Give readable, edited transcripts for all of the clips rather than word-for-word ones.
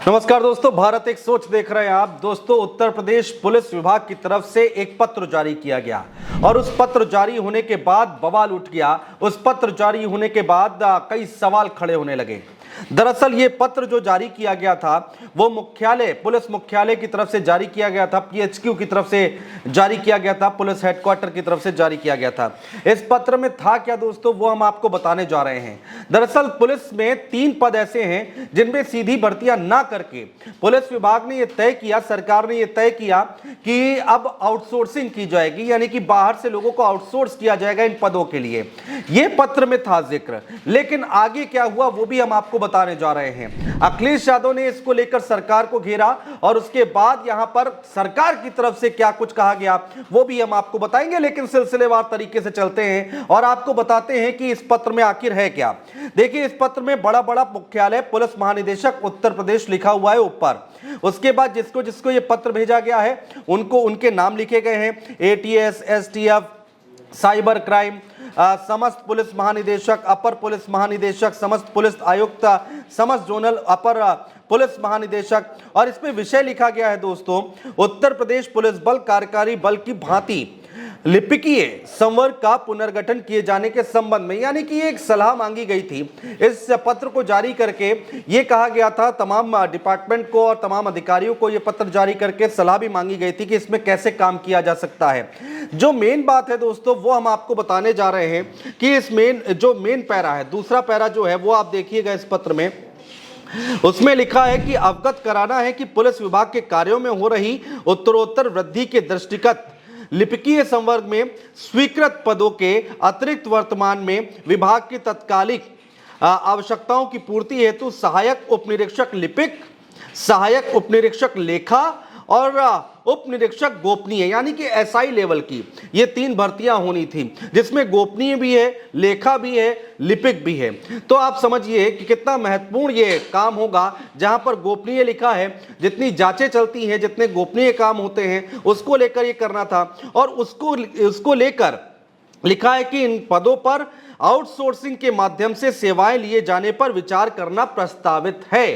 नमस्कार दोस्तों, भारत एक सोच देख रहे हैं आप। दोस्तों, उत्तर प्रदेश पुलिस विभाग की तरफ से एक पत्र जारी किया गया और उस पत्र जारी होने के बाद बवाल उठ गया। उस पत्र जारी होने के बाद कई सवाल खड़े होने लगे। दरअसल ये पत्र जो जारी किया गया था वो पुलिस मुख्यालय की तरफ से जारी किया गया था, पीएचक्यू की तरफ से जारी किया गया था, पुलिस हेडक्वार्टर की तरफ से जारी किया गया था। इस पत्र में था क्या दोस्तों, वो हम आपको बताने जा रहे हैं। दरअसल पुलिस में 3 पद ऐसे हैं जिनमें सीधी भर्तियां ना करके पुलिस विभाग ने यह तय किया, सरकार ने यह तय किया कि अब आउटसोर्सिंग की जाएगी, यानी कि बाहर से लोगों को आउटसोर्स किया जाएगा इन पदों के लिए। यह पत्र में था जिक्र, लेकिन आगे क्या हुआ वो भी हम आपको बताने जा रहे हैं। अखिलेश यादव ने इसको लेकर सरकार को घेरा और उसके बाद यहां पर सरकार की तरफ से क्या कुछ कहा गया वो भी हम आपको बताएंगे, लेकिन सिलसिलेवार तरीके से चलते हैं और आपको बताते हैं कि इस पत्र में आखिर है क्या। देखिए, इस पत्र में बड़ा बड़ा मुख्यालय पुलिस महानिदेशक उत्तर प्रदेश लिखा हुआ है ऊपर। उसके बाद जिसको जिसको ये पत्र भेजा गया है उनको उनके नाम लिखे गए हैं। एटीएस, एसटीएफ, साइबर क्राइम, समस्त पुलिस महानिदेशक, अपर पुलिस महानिदेशक, समस्त पुलिस आयुक्त, समस्त जोनल अपर पुलिस महानिदेशक। और इसमें विषय लिखा गया है दोस्तों, उत्तर प्रदेश पुलिस बल कार्यकारी बल की भांति लिपिकीय संवर्ग का पुनर्गठन किए जाने के संबंध में, यानी कि एक सलाह मांगी गई थी। इस पत्र को जारी करके ये कहा गया था, तमाम डिपार्टमेंट को और तमाम अधिकारियों को ये पत्र जारी करके सलाह भी मांगी गई थी कि इसमें कैसे काम किया जा सकता है। जो मेन बात है दोस्तों वो हम आपको बताने जा रहे हैं कि इस मेन पैरा है, दूसरा पैरा जो है वो आप देखिएगा इस पत्र में। उसमें लिखा है कि अवगत कराना है कि पुलिस विभाग के कार्यों में हो रही उत्तरोत्तर वृद्धि के दृष्टिगत लिपिकीय संवर्ग में स्वीकृत पदों के अतिरिक्त वर्तमान में विभाग की तत्कालिक आवश्यकताओं की पूर्ति हेतु सहायक उपनिरीक्षक लिपिक, सहायक उपनिरीक्षक लेखा और उप निरीक्षक गोपनीय, यानी कि एसआई लेवल की ये 3 भर्तियां होनी थी, जिसमें गोपनीय भी है, लेखा भी है, लिपिक भी है। तो आप समझिए कि कितना महत्वपूर्ण ये काम होगा। जहां पर गोपनीय लिखा है, जितनी जांचें चलती हैं, जितने गोपनीय काम होते हैं उसको लेकर ये करना था। और उसको लेकर लिखा है कि इन पदों पर आउटसोर्सिंग के माध्यम से सेवाएं लिए जाने पर विचार करना प्रस्तावित है।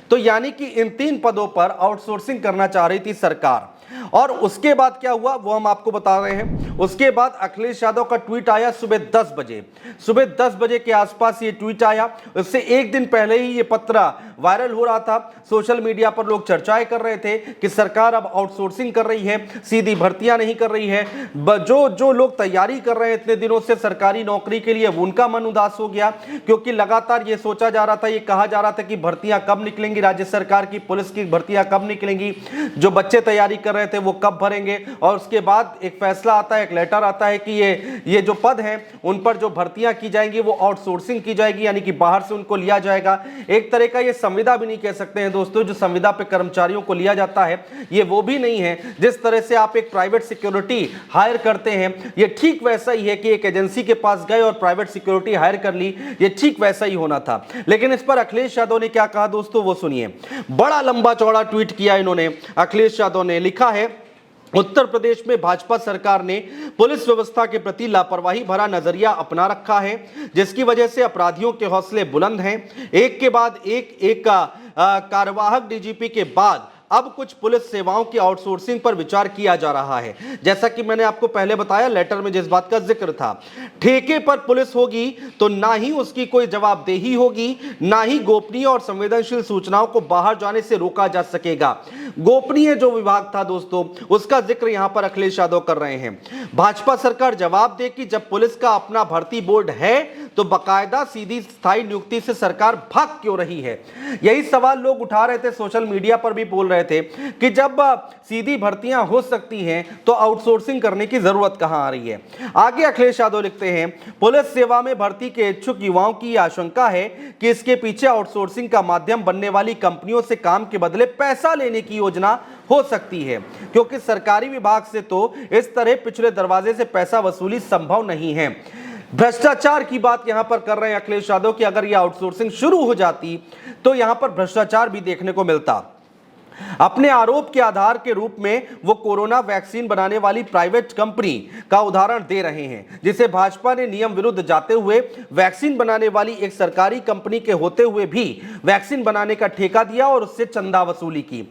तो यानी कि इन 3 पदों पर आउटसोर्सिंग करना चाह रही थी सरकार। और उसके बाद क्या हुआ वो हम आपको बता रहे हैं। उसके बाद अखिलेश यादव का ट्वीट आया सुबह 10 बजे के आसपास ये ट्वीट आया। उससे एक दिन पहले ही ये पत्र वायरल हो रहा था। सोशल मीडिया पर लोग चर्चाएं कर रहे थे कि सरकार अब आउटसोर्सिंग कर रही है, सीधी भर्तियां नहीं कर रही है। जो लोग तैयारी कर रहे हैं इतने दिनों से सरकारी नौकरी के लिए, उनका मन उदास हो गया, क्योंकि लगातार ये सोचा जा रहा था, ये कहा जा रहा था कि भर्तियां कब निकलेंगी, राज्य सरकार की पुलिस की भर्तियां कब निकलेंगी, जो बच्चे तैयारी कर रहे थे वो कब भरेंगे। और उसके बाद एक फैसला आता है, एक लेटर आता है कि ये जो पद हैं उन पर जो भर्तियां की जाएंगी वो आउटसोर्सिंग की जाएगी, यानी कि बाहर से उनको लिया जाएगा। एक तरह का ये संविदा भी नहीं कह सकते हैं दोस्तों, जो संविदा पे कर्मचारियों को लिया जाता है ये वो भी नहीं है। जिस तरह से आप एक प्राइवेट सिक्योरिटी हायर करते हैं, ये ठीक वैसा ही है कि एक एजेंसी के पास गए और प्राइवेट सिक्योरिटी हायर कर ली, ये ठीक वैसा ही होना था। लेकिन इस पर अखिलेश यादव ने क्या कहा दोस्तों वो सुनिए। बड़ा लंबा चौड़ा ट्वीट किया इन्होंने। अखिलेश यादव ने लिखा है, उत्तर प्रदेश में भाजपा सरकार ने पुलिस व्यवस्था के प्रति लापरवाही भरा नजरिया अपना रखा है, जिसकी वजह से अपराधियों के हौसले बुलंद हैं। एक के बाद एक कार्यवाहक डीजीपी के बाद अब कुछ पुलिस सेवाओं की आउटसोर्सिंग पर विचार किया जा रहा है। जैसा कि मैंने आपको पहले बताया लेटर में जिस बात का जिक्र था, ठेके पर पुलिस होगी तो ना ही उसकी कोई जवाबदेही होगी, ना ही गोपनीय और संवेदनशील सूचनाओं को बाहर जाने से रोका जा सकेगा। गोपनीय जो विभाग था दोस्तों उसका जिक्र यहां पर अखिलेश यादव कर रहे हैं। भाजपा सरकार जवाब दे कि जब पुलिस का अपना भर्ती बोर्ड है तो बाकायदा सीधी स्थायी नियुक्ति से सरकार भाग क्यों रही है। यही सवाल लोग उठा रहे थे, सोशल मीडिया पर भी बोल रहे थे कि जब सीधी भर्तियां हो सकती हैं तो आउटसोर्सिंग करने की जरूरत कहां आ रही है। आगे अखिलेश यादव लिखते हैं, पुलिस सेवा में भर्ती के इच्छुक युवाओं की आशंका है कि इसके पीछे आउटसोर्सिंग का माध्यम बनने वाली कंपनियों से काम के बदले पैसा लेने की योजना हो सकती है, क्योंकि सरकारी विभाग से तो इस तरह पिछले दरवाजे से पैसा वसूली संभव नहीं है। भ्रष्टाचार की बात यहां पर कर रहे हैं अखिलेश यादव कि अगर यह आउटसोर्सिंग शुरू हो जाती तो यहां पर भ्रष्टाचार भी देखने को मिलता। अपने आरोप के आधार के रूप में वो कोरोना वैक्सीन बनाने वाली प्राइवेट कंपनी का उदाहरण दे रहे हैं, जिसे भाजपा ने नियम विरुद्ध जाते हुए वैक्सीन बनाने वाली एक सरकारी कंपनी के होते हुए भी वैक्सीन बनाने का ठेका दिया और उससे चंदा वसूली की।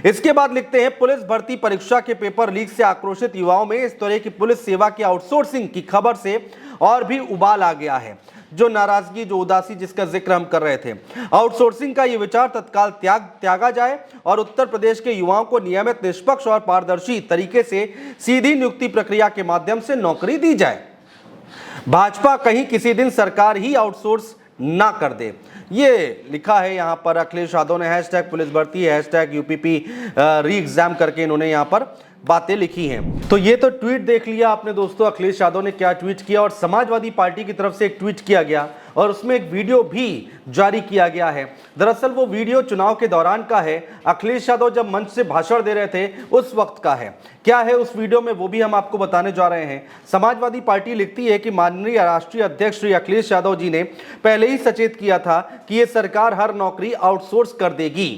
इसके बाद लिखते हैं, पुलिस भर्ती परीक्षा के पेपर लीक से आक्रोशित युवाओं में इस तरह की पुलिस सेवा की आउटसोर्सिंग की खबर से और भी उबाल आ गया है। जो नाराजगी, जो उदासी जिसका जिक्र हम कर रहे थे, आउटसोर्सिंग का ये विचार तत्काल त्यागा जाए और उत्तर प्रदेश के युवाओं को नियमित, निष्पक्ष और पारदर्शी तरीके से सीधी नियुक्ति प्रक्रिया के माध्यम से नौकरी दी जाए। भाजपा कहीं किसी दिन सरकार ही आउटसोर्स ना कर दे, ये लिखा है यहां पर अखिलेश यादव ने। हैशटैग पुलिस भर्ती, हैशटैग यूपीपी री एग्जाम करके इन्होंने यहां पर बातें लिखी हैं। तो ये तो ट्वीट देख लिया आपने दोस्तों, अखिलेश यादव ने क्या ट्वीट किया। और समाजवादी पार्टी की तरफ से एक ट्वीट किया गया और उसमें एक वीडियो भी जारी किया गया है। दरअसल वो वीडियो चुनाव के दौरान का है, अखिलेश यादव जब मंच से भाषण दे रहे थे उस वक्त का है। क्या है उस वीडियो में वो भी हम आपको बताने जा रहे हैं। समाजवादी पार्टी लिखती है कि माननीय राष्ट्रीय अध्यक्ष श्री अखिलेश यादव जी ने पहले ही सचेत किया था कि ये सरकार हर नौकरी आउटसोर्स कर देगी।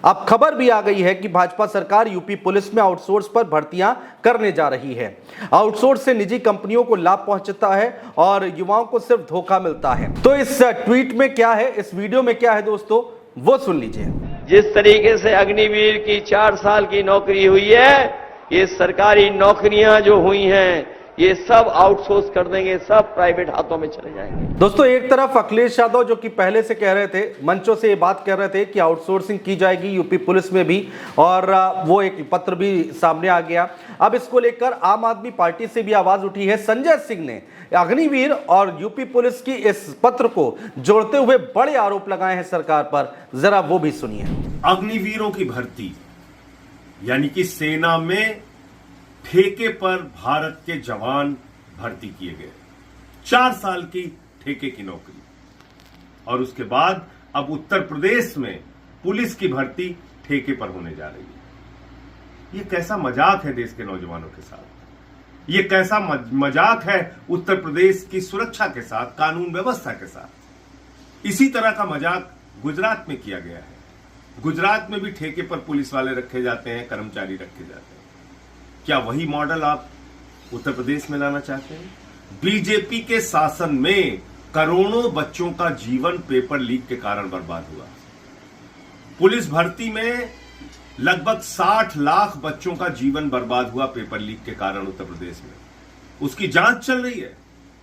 अब खबर भी आ गई है कि भाजपा सरकार यूपी पुलिस में आउटसोर्स पर भर्तियां करने जा रही है। आउटसोर्स से निजी कंपनियों को लाभ पहुंचता है और युवाओं को सिर्फ धोखा मिलता है। तो इस ट्वीट में क्या है, इस वीडियो में क्या है दोस्तों, वो सुन लीजिए। जिस तरीके से अग्निवीर की 4 साल की नौकरी हुई है, ये सरकारी नौकरियां जो हुई हैं ये सब आउटसोर्स कर देंगे, सब प्राइवेट हाथों में चले जाएंगे। दोस्तों एक तरफ अखिलेश यादव जो कि पहले से कह रहे थे, मंचों से ये बात कर रहे थे कि आउटसोर्सिंग की जाएगी यूपी पुलिस में भी, और वो एक पत्र भी सामने आ गया। अब इसको लेकर आम आदमी पार्टी से भी आवाज उठी है। संजय सिंह ने अग्निवीर और यूपी पुलिस की इस पत्र को जोड़ते हुए बड़े आरोप लगाए हैं सरकार पर, जरा वो भी सुनिए। अग्निवीरों की भर्ती यानी कि सेना में ठेके पर भारत के जवान भर्ती किए गए, 4 साल की ठेके की नौकरी। और उसके बाद अब उत्तर प्रदेश में पुलिस की भर्ती ठेके पर होने जा रही है। ये कैसा मजाक है देश के नौजवानों के साथ, ये कैसा मजाक है उत्तर प्रदेश की सुरक्षा के साथ, कानून व्यवस्था के साथ। इसी तरह का मजाक गुजरात में किया गया है। गुजरात में भी ठेके पर पुलिस वाले रखे जाते हैं, कर्मचारी रखे जाते हैं। क्या वही मॉडल आप उत्तर प्रदेश में लाना चाहते हैं? बीजेपी के शासन में करोड़ों बच्चों का जीवन पेपर लीक के कारण बर्बाद हुआ। पुलिस भर्ती में लगभग 60 लाख बच्चों का जीवन बर्बाद हुआ पेपर लीक के कारण उत्तर प्रदेश में। उसकी जांच चल रही है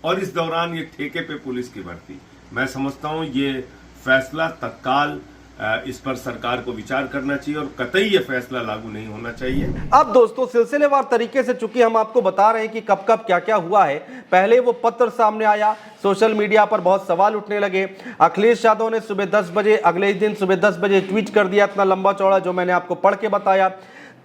और इस दौरान ये ठेके पे पुलिस की भर्ती। मैं समझता हूं ये फैसला तत्काल इस पर सरकार को विचार करना चाहिए और कतई ये फैसला लागू नहीं होना चाहिए। अब दोस्तों सिलसिलेवार तरीके से चूंकि हम आपको बता रहे हैं कि कब कब क्या क्या हुआ है, पहले वो पत्र सामने आया, सोशल मीडिया पर बहुत सवाल उठने लगे। अखिलेश यादव ने सुबह 10 बजे, अगले दिन सुबह 10 बजे ट्वीट कर दिया इतना लंबा चौड़ा, जो मैंने आपको पढ़ के बताया।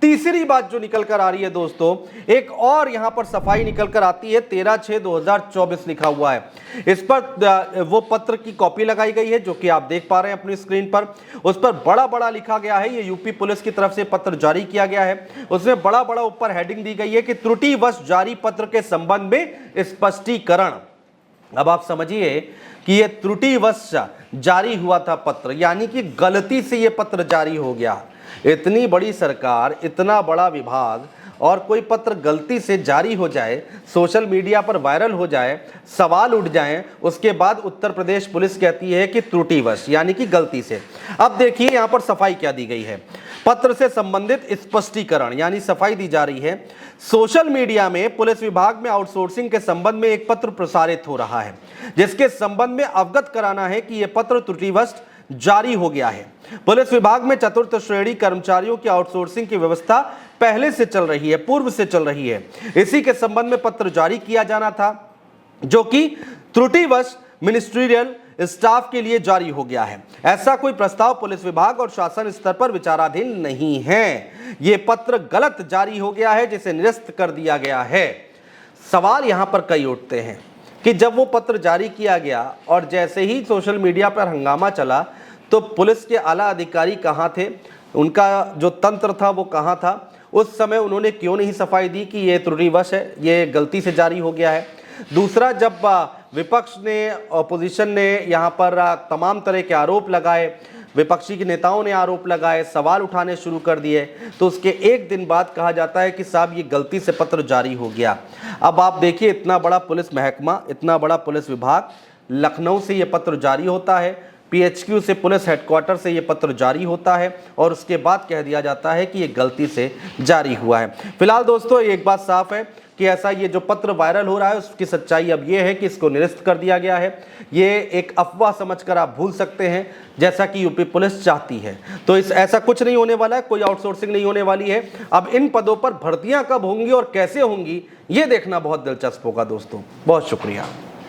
तीसरी बात जो निकल कर आ रही है दोस्तों, एक और यहां पर सफाई निकल कर आती है। 13/6/2024 लिखा हुआ है, इस पर वो पत्र की कॉपी लगाई गई है जो कि आप देख पा रहे हैं अपनी स्क्रीन पर। उस पर बड़ा बड़ा लिखा गया है, ये यूपी पुलिस की तरफ से पत्र जारी किया गया है। उसमें बड़ा बड़ा ऊपर हेडिंग दी गई है कि त्रुटिवश जारी पत्र के संबंध में स्पष्टीकरण। अब आप समझिए कि ये त्रुटिवश जारी हुआ था पत्र, यानी कि गलती से ये पत्र जारी हो गया। इतनी बड़ी सरकार, इतना बड़ा विभाग, और कोई पत्र गलती से जारी हो जाए, सोशल मीडिया पर वायरल हो जाए, सवाल उठ जाएं, उसके बाद उत्तर प्रदेश पुलिस कहती है कि त्रुटिवश, यानी कि गलती से। अब देखिए यहां पर सफाई क्या दी गई है। पत्र से संबंधित स्पष्टीकरण, यानी सफाई दी जा रही है। सोशल मीडिया में पुलिस विभाग में आउटसोर्सिंग के संबंध में एक पत्र प्रसारित हो रहा है, जिसके संबंध में अवगत कराना है कि यह पत्र त्रुटिवश जारी हो गया है। पुलिस विभाग में चतुर्थ श्रेणी कर्मचारियों की आउटसोर्सिंग की व्यवस्था पहले से चल रही है, पूर्व से चल रही है। इसी के संबंध में पत्र जारी किया जाना था, जो कि त्रुटिवश मिनिस्ट्रियल स्टाफ के लिए जारी हो गया है। ऐसा कोई प्रस्ताव पुलिस विभाग और शासन स्तर पर विचाराधीन नहीं है। यह पत्र गलत जारी हो गया है, जिसे निरस्त कर दिया गया है। सवाल यहां पर कई उठते हैं कि जब वो पत्र जारी किया गया और जैसे ही सोशल मीडिया पर हंगामा चला, तो पुलिस के आला अधिकारी कहाँ थे, उनका जो तंत्र था वो कहाँ था? उस समय उन्होंने क्यों नहीं सफाई दी कि ये त्रुटिवश है, ये गलती से जारी हो गया है? दूसरा, जब विपक्ष ने, ऑपोजिशन ने यहाँ पर तमाम तरह के आरोप लगाए, विपक्षी के नेताओं ने आरोप लगाए, सवाल उठाने शुरू कर दिए, तो उसके एक दिन बाद कहा जाता है कि साहब ये गलती से पत्र जारी हो गया। अब आप देखिए, इतना बड़ा पुलिस महकमा, इतना बड़ा पुलिस विभाग, लखनऊ से ये पत्र जारी होता है, पीएचक्यू से, पुलिस हेडक्वार्टर से ये पत्र जारी होता है और उसके बाद कह दिया जाता है कि ये गलती से जारी हुआ है। फिलहाल दोस्तों एक बात साफ है कि ऐसा ये जो पत्र वायरल हो रहा है उसकी सच्चाई अब ये है कि इसको निरस्त कर दिया गया है। ये एक अफवाह समझकर आप भूल सकते हैं, जैसा कि यूपी पुलिस चाहती है। तो ऐसा कुछ नहीं होने वाला है, कोई आउटसोर्सिंग नहीं होने वाली है। अब इन पदों पर भर्तियां कब होंगी और कैसे होंगी ये देखना बहुत दिलचस्प होगा दोस्तों। बहुत शुक्रिया।